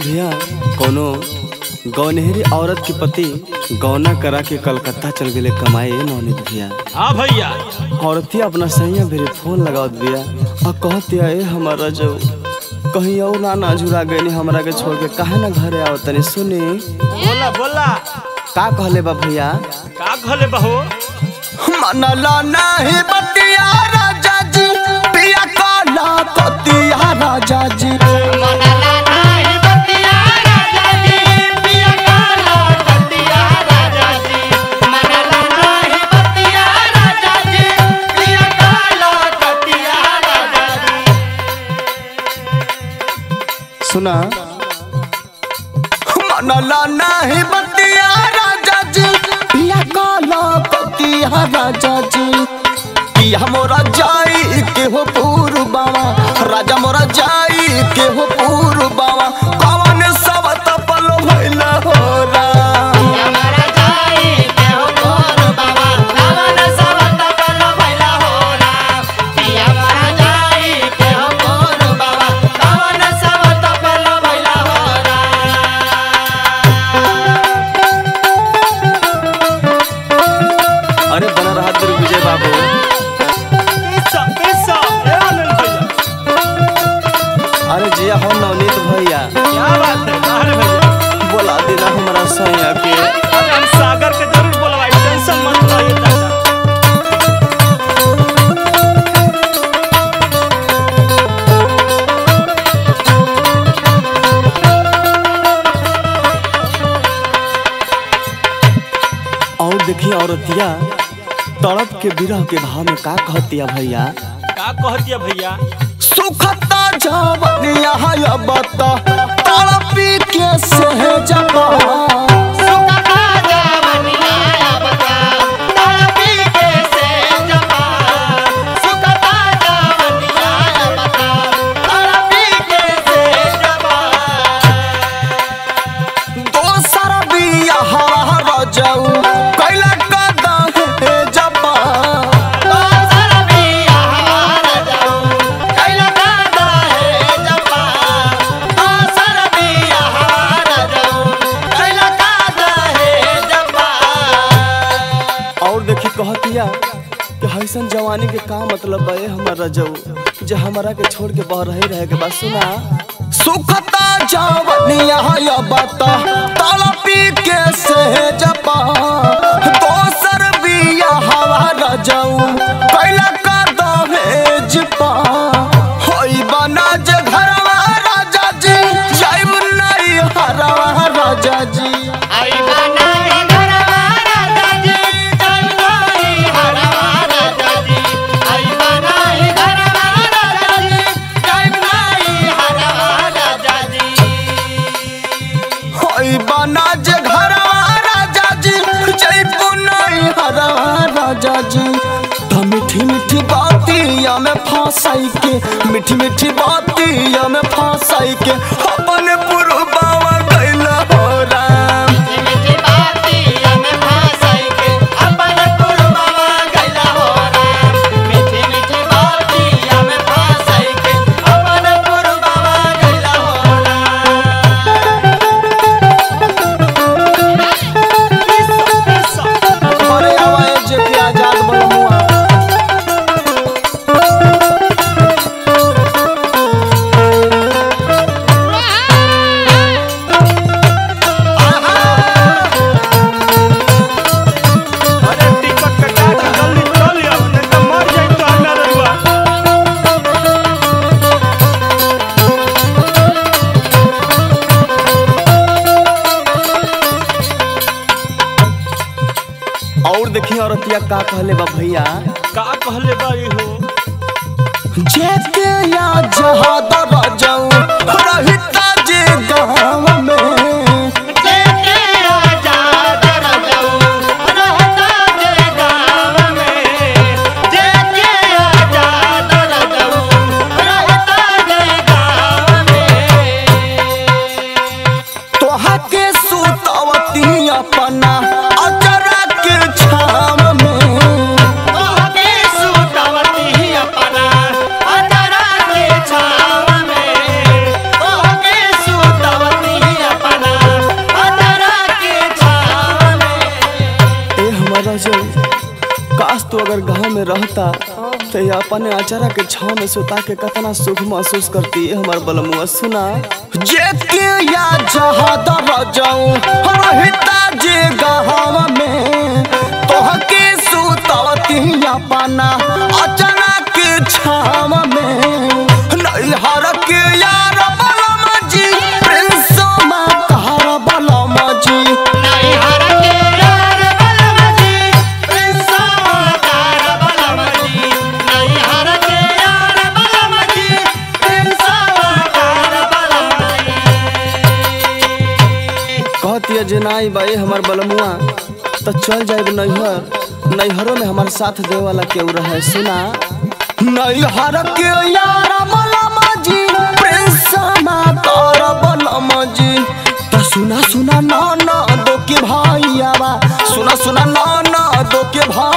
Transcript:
भैया कोनो गौनहरी औरत के पति गौना करा के कलकत्ता चल गए कमाए नौनित भैया। हाँ भैया। औरतिया अपना सैया भेरे फोन लगावत भैया और कहती है हमारा जो कहीं और ना झुरा गई हमरा के छोड़ के काहे ना घरे आओ तनी सुनी। बोला बोला का कहले बा भैया? का कहले बहो? मनला नहीं बतिया राजा जी पिया काला कतिया राजा जी। मनला नहीं बतिया राजा जी पिया काला कतिया राजा जी। मनला नहीं बतिया राजा जी पिया काला कतिया राजा जी। सुना मनला नहीं बतिया राजा जी पिया काला कतिया राजा जी। पिया मोरा जाई के हो पूर्ववा राजा मोरा जाई के हो पूर्ववा कवन सब तपल भइला हो हमारा जाई के हो तोर बाबा कवन सब तपल भइला हो राम। पिया हमारा जाई के हो तोर बाबा कवन सब तपल भइला हो राम। अरे बना रहा विजय बाबू। अरे जिया हो नवनीत भैया क्या बात है? अरे भैया बोला देना हमारा सैया के। अरे हम सागर के जरूर बोलवाई, टेंशन मत लो ये दादा। और देखिए औरतिया तड़प के विरह के भाव में का कहतिया भैया? का कहतिया भैया? सुखता जवनिया है बता तड़पी के सहजबा। सुखता जवनिया बता तड़पी के सहजबा। सुखता जवनिया बता तड़पी के सहजबा। दोसर बिया हवा जाऊ कैला कदा है जबा। दोसर बिया हवा जाऊ कैला कदा है जबा। दोसर बिया हवा जाऊ कैला कदा है जबा। और देखी कहतिया कि हईसन जवानी के का मतलब है हमारा जाऊ जे हमारा के छोड़ के बह रहे के बाद। सुना सुखता जवनिया है बता तड़पी के सहजबा। दोसर बिया हवा जाऊ कैला कदा है जबा। होई बना जे घरवा राजा जी जाइब नहीं हरवा राजा जी। आई बनाई घरवा राजा जी जाई नहीं हरवा राजा जी। आई बनाई घरवा राजा जी जाई नहीं हरवा राजा जी। होई बना जे घरवा राजा जी जाइब नहीं हरवा राजा जी। तो मीठी मीठी बातिया में फंसाई के मीठी मीठी बातिया में फंसाई के अपन पुरबावा कैला हो राम। मीठी मीठी बातिया में फंसाई के अपन पुरबावा गइला हो राम। मीठी मीठी बातिया में फंसाई के अपन पुरबावा गइला हो राम। अरे आवाए जे के आजाद बनमुआ। अरे टिकट कटा के जल्दी चल आओ, नहीं तो मर जाई तो हल्ला रहुआ। और देखिए औरतिया का कहले बा भैया? का कहले बाई हो? जेते या जहादर जाऊ रहिता जे गाँव में। जेके आजाद रहू रहता जे गाँव में। जेके आजाद रहू रहता जे गाँव में। तोहा के सुतवती अपना अजरा के छाव में। तोहके सुतवती अपना अजरा के छाव में। तोहके सुतवती में रहता तो ये अपने अचारा के छाव में सुता के कितना सुख महसूस करती है हमार बलमुआ। सुना जेके या जहाद रजाऊ रहता जे गहवा में तोहके सुतवती अपना अचारा के छाव में नैहर के यार बलमा जी प्रिंस मातार बलमा जी नैहर के यार बलमा जी प्रिंस मातार बलमा जी नैहर के यार बलमा जी प्रिंस मातार बलमा जी। कहती है जे नाई बाई हमार बलमुआ तो चल जाए नैहरों में हमारे साथ दे वाला केहू रहे। सुना नैहर के यार बलमा जी प्रिंस मातार बलमा जी तो सुना सुना नाना दो के भाई आवा सुना सुना नाना दो के भाई